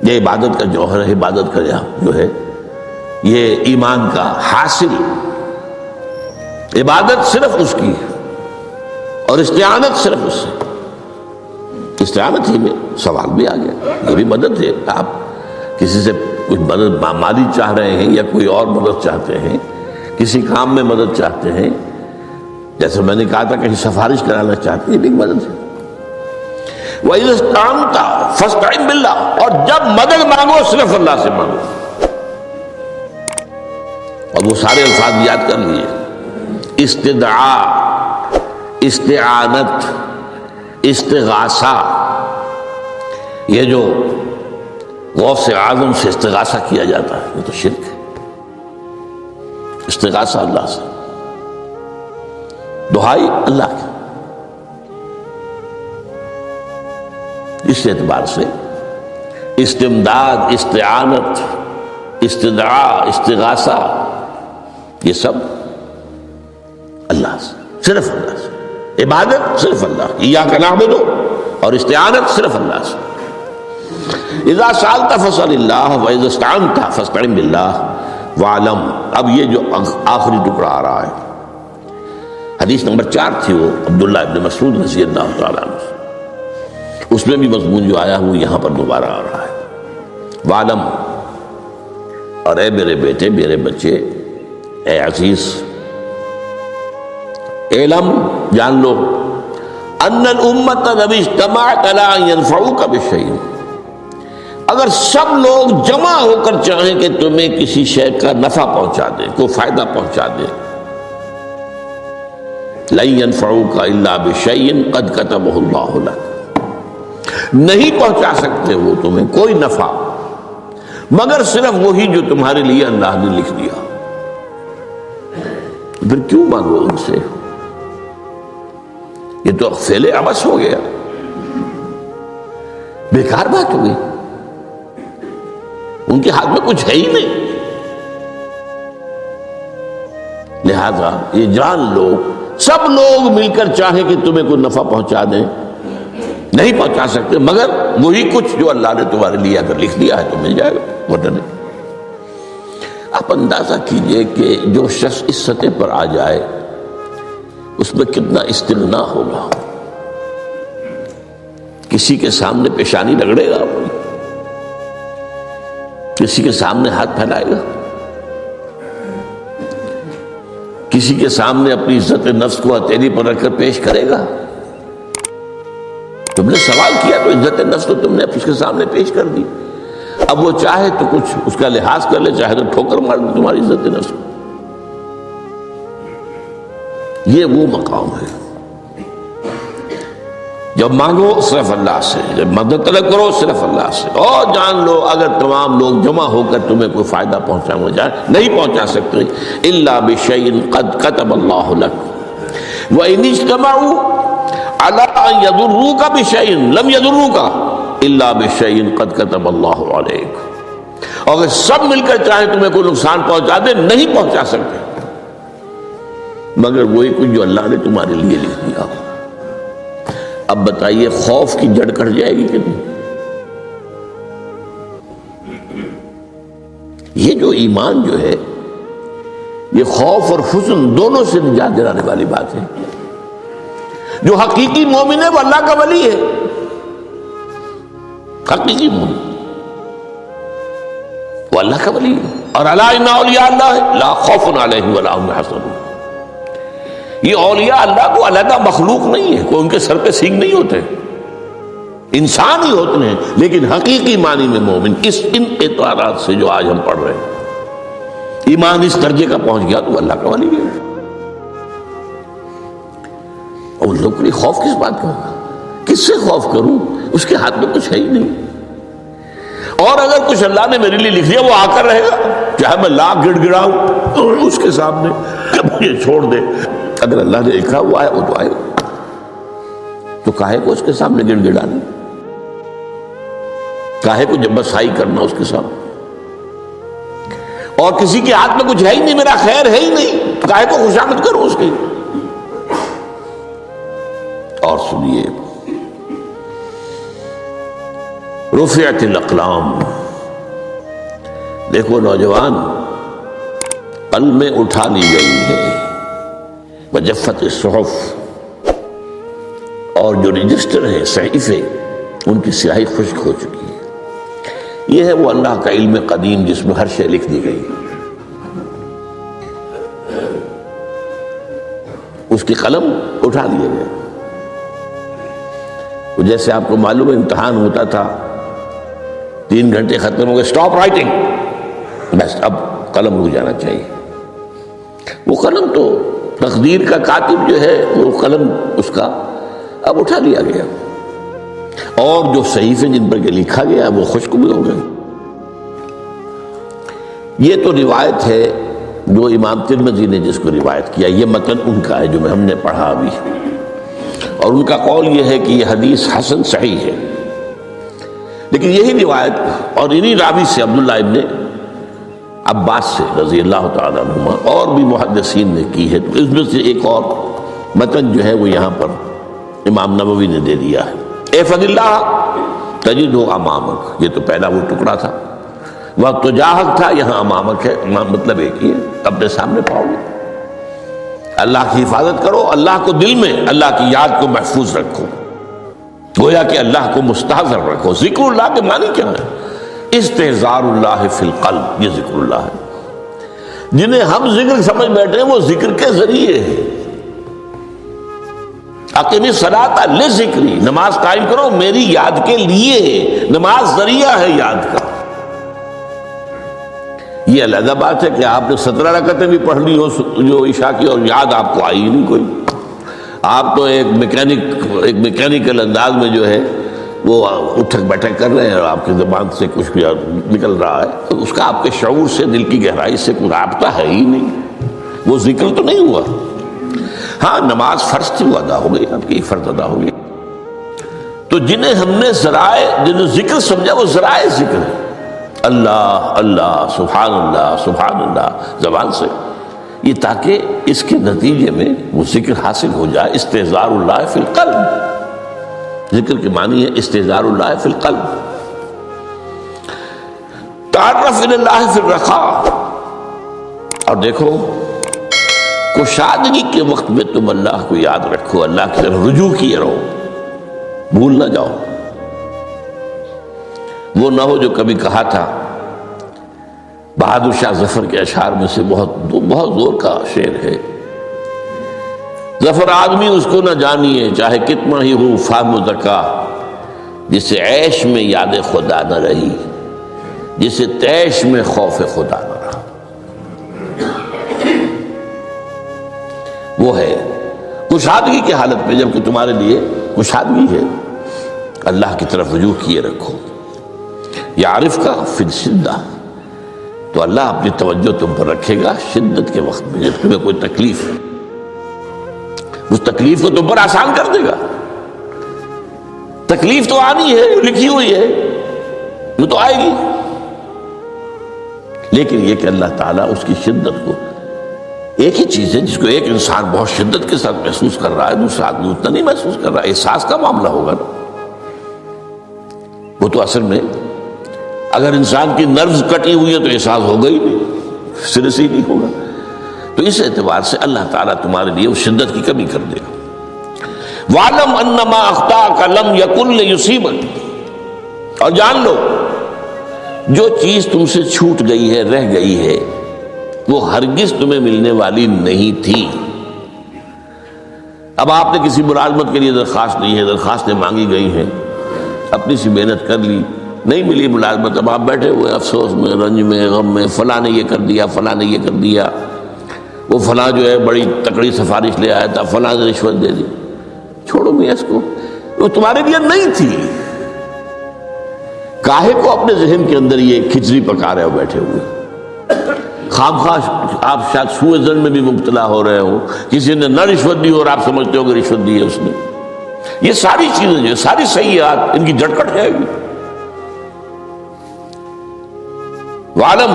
یہ عبادت کا جوہر ہے، عبادت کا جو ہے یہ ایمان کا حاصل، عبادت صرف اس کی اور استعانت صرف اس سے۔ استعانت ہی میں سوال بھی آ گیا، یہ بھی مدد ہے۔ آپ کسی سے کچھ مدد مالی چاہ رہے ہیں یا کوئی اور مدد چاہتے ہیں، کسی کام میں مدد چاہتے ہیں، جیسے میں نے کہا تھا کہیں سفارش کرانا چاہتے ہیں، یہ بھی مدد ہے۔ وَإِذَا اسْتَعَنْتَ فَاسْتَعِنْ بِاللَّهِ، اور جب مدد مانگو صرف اللہ سے مانگو۔ اور وہ سارے الفاظ یاد کر لیے، استدعاء، استعانت، استغاثہ، یہ جو غوث اعظم سے استغاثہ کیا جاتا ہے یہ تو شرک ہے۔ استغاثہ اللہ سے، دعائی اللہ کی۔ اس اعتبار سے استمداد، استعانت، استدعاء، استغاثہ، یہ سب اللہ سے، صرف اللہ سے۔ عبادت صرف اللہ، ایاک نعبد، اور استعانت صرف اللہ سے۔ اذا سألت فاسأل اللہ واذا استعنت فاستعن باللہ واعلم۔ اب یہ جو آخری ٹکڑا آ رہا ہے، حدیث نمبر 4 تھی وہ عبداللہ ابن مسعود رضی اللہ تعالیٰ عنہ، اس میں بھی مضمون جو آیا وہ یہاں پر دوبارہ آ رہا ہے۔ وعلم، اور اے میرے بیٹے، میرے بچے، اے عزیز، علم جان لو ان الامت لو اجتمعت علی ان ينفعوک بشیء، اگر سب لوگ جمع ہو کر چاہیں کہ تمہیں کسی شے کا نفع پہنچا دے، کوئی فائدہ پہنچا دے، لن ينفعوک الا بشیء قد کتبہ اللہ لک، نہیں پہنچا سکتے وہ تمہیں کوئی نفع مگر صرف وہی جو تمہارے لیے اللہ نے لکھ دیا، پھر کیوں مانگو ان سے؟ یہ تو فعل عبث ہو گیا، بیکار بات ہو گئی، ان کے ہاتھ میں کچھ ہے ہی نہیں۔ لہذا یہ جان لو سب لوگ مل کر چاہیں کہ تمہیں کوئی نفع پہنچا دیں، نہیں پہنچا سکتے مگر وہی کچھ جو اللہ نے تمہارے لیے اگر لکھ دیا ہے تو مل جائے گا، ورنہ نہیں۔ آپ اندازہ کیجئے کہ جو شخص اس سطح پر آ جائے اس میں کتنا استغنا ہوگا، کسی کے سامنے پیشانی رگڑے گا اپنی، کسی کے سامنے ہاتھ پھیلائے گا، کسی کے سامنے اپنی عزت نفس کو ہتھیلی پر رکھ کر پیش کرے گا۔ تم نے سوال کیا تو عزت نفس تو تم نے اس کے سامنے پیش کر دی، اب وہ چاہے تو کچھ اس کا لحاظ کر لے، چاہے تو ٹھوکر مار دے تمہاری عزت نفس کو۔ یہ وہ مقام ہے جب مانگو صرف اللہ سے، جب مدد طلب کرو صرف اللہ سے، اور جان لو اگر تمام لوگ جمع ہو کر تمہیں کوئی فائدہ پہنچانا جائے نہیں پہنچا سکتے، الا بشیء قد کتب اللہ لک وان اجتمعوا علی ان یضروک بشیء لم یضروک الا بشیء قد کتب اللہ علیک، اور اگر سب مل کر چاہیں تمہیں کوئی نقصان پہنچا دے نہیں پہنچا سکتے مگر وہی کچھ جو اللہ نے تمہارے لیے لکھ دیا۔ اب بتائیے خوف کی جڑ کٹ جائے گی کہ نہیں؟ یہ جو ایمان جو ہے یہ خوف اور حزن دونوں سے نجات دلانے والی بات ہے۔ جو حقیقی مومن ہے وہ اللہ کا ولی ہے، حقیقی مومن وہ اللہ کا ولی ہے، اور الا ان اولیاء اللہ لا خوف علیہم ولا هم يحزنون۔ یہ اولیاء اللہ کو علیحدہ مخلوق نہیں ہے، کوئی ان کے سر پہ سینگ نہیں ہوتے، انسان ہی ہوتے ہیں، لیکن حقیقی معنی میں مومن ان اعتبارات سے جو آج ہم پڑھ رہے ہیں، ایمان اس درجے کا پہنچ گیا تو اللہ کا ولی ہے۔ اور ان لوگ کے لیے خوف کس بات کا ہوگا؟ کس سے خوف کروں؟ اس کے ہاتھ میں کچھ ہے ہی نہیں، اور اگر کچھ اللہ نے میرے لیے لکھ دیا وہ آ کر رہے گا، چاہے میں لاکھ گڑ گڑاؤں اس کے سامنے مجھے چھوڑ دے، اگر اللہ نے لکھا وہ آئے وہ تو آئے گا، تو کاہے کو اس کے سامنے گڑ گڑانا، کاہے کو جب بسائی کرنا اس کے سامنے، اور کسی کے ہاتھ میں کچھ ہے ہی نہیں، میرا خیر ہے ہی نہیں، تو کاہے کو خوشامد کروں اس کی۔ اور سنیے، رفعت الاقلام، دیکھو نوجوان، قلمیں اٹھا لی گئی ہیں، وجفت الصحف، اور جو رجسٹر ہیں صحیفے ان کی سیاہی خشک ہو چکی ہے۔ یہ ہے وہ اللہ کا علم قدیم جس میں ہر شے لکھ دی گئی، اس کی قلم اٹھا لیے گئے۔ جیسے آپ کو معلوم ہے امتحان ہوتا تھا، 3 گھنٹے ختم ہو گئے، اسٹاپ رائٹنگ، بس اب قلم رک جانا چاہیے۔ وہ قلم تو تقدیر کا کاتب جو ہے وہ قلم اس کا اب اٹھا لیا گیا، اور جو صحیفے جن پر کہ لکھا گیا وہ خشک بھی ہو گئے۔ یہ تو روایت ہے جو امام ترمذی نے جس کو روایت کیا، یہ متن ان کا ہے جو ہم نے پڑھا ابھی، اور ان کا قول یہ ہے کہ یہ حدیث حسن صحیح ہے، لیکن یہی روایت اور انہی راوی سے عبداللہ ابن عباس سے رضی اللہ تعالیٰ عنہما اور بھی محدثین نے کی ہے، تو اس میں سے ایک اور متن جو ہے وہ یہاں پر امام نووی نے دے دیا ہے۔ احفظ اللہ تجدہ امامک، یہ تو پہلا وہ ٹکڑا تھا، وقت تجاہک تھا، یہاں امامک ہے، مطلب ایک ہی ہے، اپنے سامنے پاؤ گے۔ اللہ کی حفاظت کرو، اللہ کو دل میں، اللہ کی یاد کو محفوظ رکھو، گویا کہ اللہ کو مستحضر رکھو۔ ذکر اللہ کے معنی کیا ہے؟ استحضار اللہ فی القلب، یہ ذکر اللہ ہے۔ جنہیں ہم ذکر سمجھ بیٹھے ہیں وہ ذکر کے ذریعے ہے۔ اقیم الصلاۃ لذکری، نماز قائم کرو میری یاد کے لیے ہے، نماز ذریعہ ہے یاد کا۔ یہ علیحدہ بات ہے کہ آپ نے 17 رکعتیں بھی پڑھ لی ہو جو عشاء کی، اور یاد آپ کو آئی نہیں کوئی، آپ تو ایک میکینیکل انداز میں جو ہے وہ اٹھک بیٹھک کر رہے ہیں اور آپ کی زبان سے کچھ بھی نکل رہا ہے، تو اس کا آپ کے شعور سے، دل کی گہرائی سے کوئی رابطہ ہے ہی نہیں، وہ ذکر تو نہیں ہوا۔ ہاں نماز فرض تھی، وہ ادا ہو گئی، آپ کی فرض ادا ہو گئی۔ تو جنہیں ہم نے جنہیں ذکر سمجھا وہ ذرائع ذکر ہے، اللہ اللہ سبحان اللہ زبان سے، یہ تاکہ اس کے نتیجے میں وہ ذکر حاصل ہو جائے۔ استحضار اللہ فی القلب، ذکر کے معنی ہے استحضار اللہ فی القلب۔ تعرف الی اللہ فی الرخاء، اور دیکھو کشادگی کے وقت میں تم اللہ کو یاد رکھو، اللہ کی طرف رجوع کیے رہو، بھول نہ جاؤ۔ وہ نہ ہو جو کبھی کہا تھا، بہادر شاہ ظفر کے اشعار میں سے بہت زور کا شعر ہے، ظفر آدمی اس کو نہ جانیے چاہے کتنا ہی ہو فہم و ذکا، جسے عیش میں یاد خدا نہ رہی، جسے تیش میں خوف خدا نہ رہا۔ وہ ہے کشادگی کی حالت میں، جب کہ تمہارے لیے کشادگی ہے، اللہ کی طرف رجوع کیے رکھو۔ یعرف کا فی الشدہ، تو اللہ اپنی توجہ تم پر رکھے گا شدت کے وقت میں، جب تمہیں کوئی تکلیف ہے اس تکلیف کو تم پر آسان کر دے گا۔ تکلیف تو آنی ہے، لکھی ہوئی ہے، وہ تو آئے گی، لیکن یہ کہ اللہ تعالیٰ اس کی شدت کو، ایک ہی چیز ہے جس کو ایک انسان بہت شدت کے ساتھ محسوس کر رہا ہے، دوسرا آدمی اتنا نہیں محسوس کر رہا ہے، احساس کا معاملہ ہوگا نا۔ وہ تو اصل میں اگر انسان کی نروز کٹی ہوئی ہے تو احساس ہوگا ہی نہیں، سرے سے ہی نہیں ہوگا۔ تو اس اعتبار سے اللہ تعالیٰ تمہارے لیے اس شدت کی کمی کر دے گا۔ وَعْلَمْ أَنَّمَا أَخْطَأَكَ لَمْ يَكُنْ لِيُصِيبَكَ، اور جان لو جو چیز تم سے چھوٹ گئی ہے، رہ گئی ہے، وہ ہرگز تمہیں ملنے والی نہیں تھی۔ اب آپ نے کسی ملازمت کے لیے درخواست نہیں ہے، درخواستیں مانگی گئی ہیں، اپنی سی محنت کر لی، نہیں ملی ملازمت، اب آپ بیٹھے ہوئے افسوس میں، رنج میں، غم میں، فلاں نے یہ کر دیا، فلاں نے یہ کر دیا، وہ فلاں جو ہے بڑی تکڑی سفارش لے آیا تھا، فلاں نے رشوت دے دی۔ چھوڑو میاں اس کو، وہ تمہارے لیے نہیں تھی۔ کاہے کو اپنے ذہن کے اندر یہ کھچڑی پکا رہے ہو بیٹھے ہوئے؟ خامخواہ آپ شاید سوء ظن میں بھی مبتلا ہو رہے ہو، کسی نے نہ رشوت دی اور آپ سمجھتے ہو کہ رشوت دی ہے اس نے۔ یہ ساری چیزیں جو ساری سیئات، ان کی جڑ کٹ جائے گی۔ وَعْلَمْ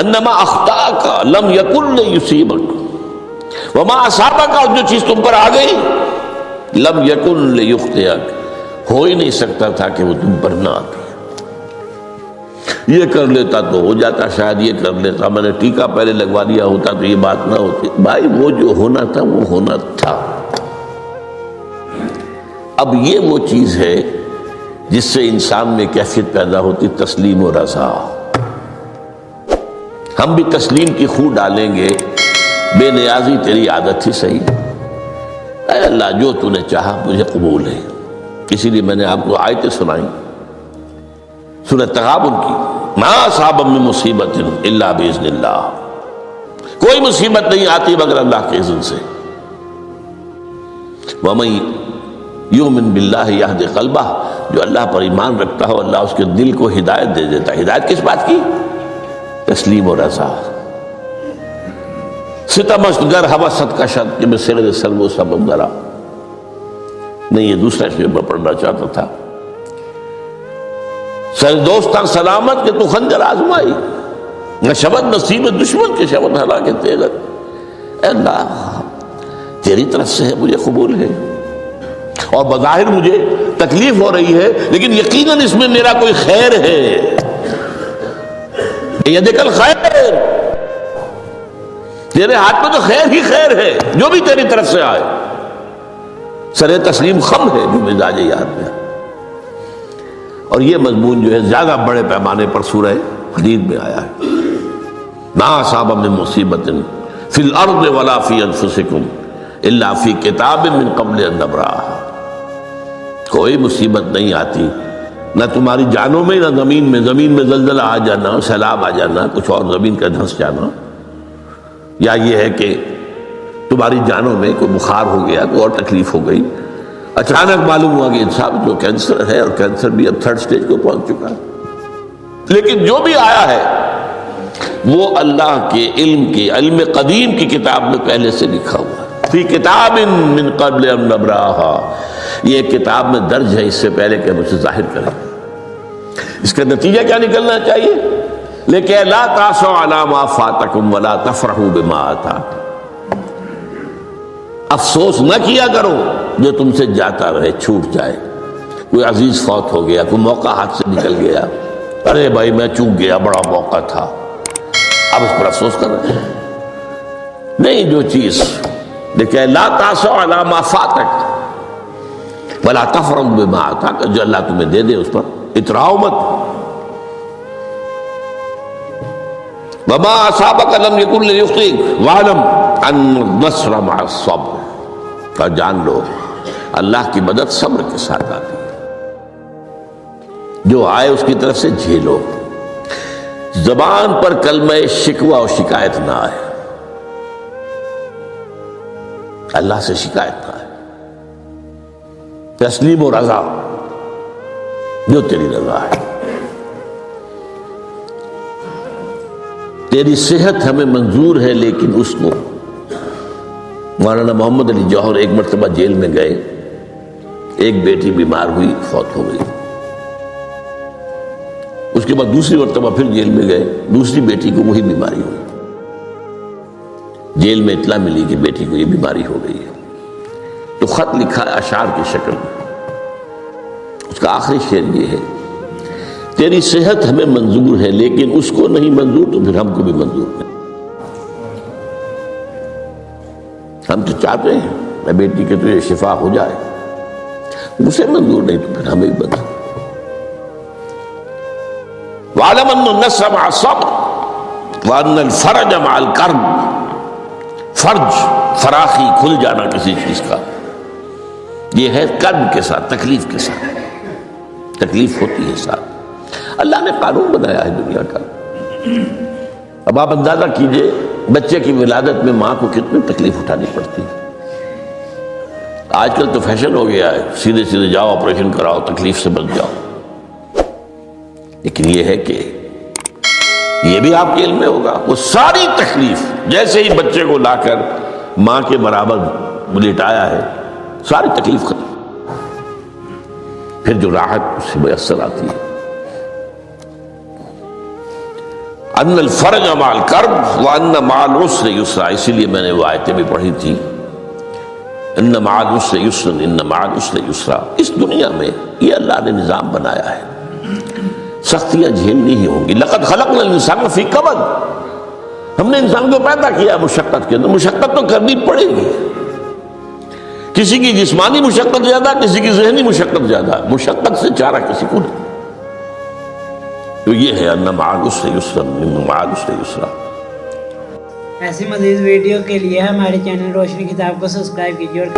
أَنَّمَا أَخْطَأَكَ لَمْ يَكُنْ لِيُصِيبَكَ وَمَا أَصَابَكَ، اور جو چیز تم پر آ گئی، لَمْ يَكُنْ لِيُخْطِئَكَ، ہو ہی نہیں سکتا تھا کہ وہ تم پر نہ آتی۔ یہ کر لیتا تو ہو جاتا، شاید یہ کر لیتا، میں نے ٹیکا پہلے لگوا دیا ہوتا تو یہ بات نہ ہوتی۔ بھائی وہ جو ہونا تھا وہ ہونا تھا۔ اب یہ وہ چیز ہے جس سے انسان میں کیفیت پیدا ہوتی تسلیم و رضا۔ ہم بھی تسلیم کی خو ڈالیں گے، بے نیازی تیری عادت ہی صحیح، اے اللہ جو تو نے چاہا مجھے قبول ہے۔ اسی لیے میں نے آپ کو آیتیں سنائیں سورہ تغابن کی، ما اصاب من مصیبت الا باذن اللہ، کوئی مصیبت نہیں آتی مگر اللہ کے اذن سے۔ ومن یؤمن باللہ یہد قلبہ، جو اللہ پر ایمان رکھتا ہو اللہ اس کے دل کو ہدایت دے دیتا ہے۔ ہدایت کس بات کی؟ تسلیم و رضا۔ ستمست گر حوست کا شد کہ میں سر سلو سبب درا، نہیں یہ دوسرا شعر میں پڑھنا چاہتا تھا۔ سر دوستان سلامت کہ تو خنجر آزمائی، نہ شبد نصیب دشمن کے شبد ہلاکت تیغت۔ اے اللہ تیری طرف سے ہے، مجھے قبول ہے، اور بظاہر مجھے تکلیف ہو رہی ہے لیکن یقیناً اس میں میرا کوئی خیر ہے۔ یدک الخیر، تیرے ہاتھ میں تو خیر ہی خیر ہے، جو بھی تیری طرف سے آئے۔ سر تسلیم خم ہے جو مزاج یار میں، اور یہ مضمون جو ہے زیادہ بڑے پیمانے پر سورہ حدید میں آیا ہے. ما اصاب من مصیبت فی الارض ولا فی انفسکم الا فی کتاب من قبل ان نبرأہا. کوئی مصیبت نہیں آتی نہ تمہاری جانوں میں نہ زمین میں زلزلہ آ جانا، سیلاب آ جانا، کچھ اور زمین کا دھنس جانا، یا یہ ہے کہ تمہاری جانوں میں کوئی بخار ہو گیا، کوئی اور تکلیف ہو گئی، اچانک معلوم ہوا کہ صاحب جو کینسر ہے، اور کینسر بھی اب 3rd سٹیج کو پہنچ چکا ہے. لیکن جو بھی آیا ہے وہ اللہ کے علم قدیم کی کتاب میں پہلے سے لکھا ہوا ہے. فی کتاب من قبل ان نبرأہا، یہ کتاب میں درج ہے اس سے پہلے کہ ہم اسے ظاہر کریں. اس کا نتیجہ کیا نکلنا چاہیے؟ لیکن لا تاسوا علی ما فاتکم ولا تفرحوا بما آتاکم. افسوس نہ کیا کرو جو تم سے جاتا رہے، چھوٹ جائے. کوئی عزیز فوت ہو گیا، کوئی موقع ہاتھ سے نکل گیا، ارے بھائی میں چوک گیا، بڑا موقع تھا، اب اس پر افسوس کر رہے ہیں. نہیں، جو چیز دیکھیں لا تاسوا علی ما فاتک ولا تفرحوا بما آتاک، جو اللہ تمہیں دے دے اس پر اتراؤ مت. وما اصابک لم یکن لیخطئک واعلم ان النصر مع الصبر. اور جان لو اللہ کی مدد صبر کے ساتھ آتی ہے. جو آئے اس کی طرف سے جھیلو. زبان پر کلمہ شکوہ اور شکایت نہ آئے، اللہ سے شکایت نہ آئے. تسلیم و رضا، جو تیری رضا ہے. تیری صحت ہمیں منظور ہے، لیکن اس کو مولانا محمد علی جوہر ایک مرتبہ جیل میں گئے، ایک بیٹی بیمار ہوئی، فوت ہو گئی. اس کے بعد دوسری مرتبہ پھر جیل میں گئے، دوسری بیٹی کو وہی بیماری ہوئی. جیل میں اطلاع ملی کہ بیٹی کو یہ بیماری ہو گئی ہے، تو خط لکھا اشعار کی شکل میں. اس کا آخری شعر یہ ہے: تیری صحت ہمیں منظور ہے، لیکن اس کو نہیں منظور تو پھر ہم کو بھی منظور نہیں. ہم تو چاہتے ہیں میں بیٹی کے تجھے شفا ہو جائے، اسے منظور نہیں تو پھر ہمیں بھی منظور. وَاعْلَمْ أَنَّ النَّصْرَ مَعَ الصَّبْرِ وَأَنَّ الْفَرَجَ مَعَ الْكَرْبِ. فرج، فراخی، کھل جانا کسی چیز کا، یہ ہے کرب کے ساتھ، تکلیف کے ساتھ. تکلیف ہوتی ہے ساتھ. اللہ نے قانون بنایا ہے دنیا کا. اب آپ اندازہ کیجئے بچے کی ولادت میں ماں کو کتنی تکلیف اٹھانی پڑتی ہے. آج کل تو فیشن ہو گیا ہے، سیدھے سیدھے جاؤ، آپریشن کراؤ، تکلیف سے بچ جاؤ. لیکن یہ ہے کہ یہ بھی آپ کے علم میں ہوگا، وہ ساری تکلیف جیسے ہی بچے کو لا کر ماں کے برابر لٹایا ہے، ساری تکلیف ختم. پھر جو راحت اس سے میسر آتی ہے. ان الفرج مع الکرب وان مع العسر یسرا. اسی لیے میں نے وہ آیتیں بھی پڑھی تھی، ان مع العسر یسرا ان مع العسر یسرا. اس دنیا میں یہ اللہ نے نظام بنایا ہے، سختیاں جھیلنی ہی ہوں گی. لقد خلقنا الانسان فی کبد. ہم نے انسان کو پیدا کیا مشقت کے اندر، مشقت تو کرنی پڑے گی. کسی کی جسمانی مشقت زیادہ، کسی کی ذہنی مشقت زیادہ، مشقت سے چارہ کسی کو نہیں. تو یہ ہے ان مع العسر یسرا ان مع العسر یسرا. ایسی مزید ویڈیو کے لیے ہمارے چینل روشنی کتاب کو سبسکرائب کیجیے اور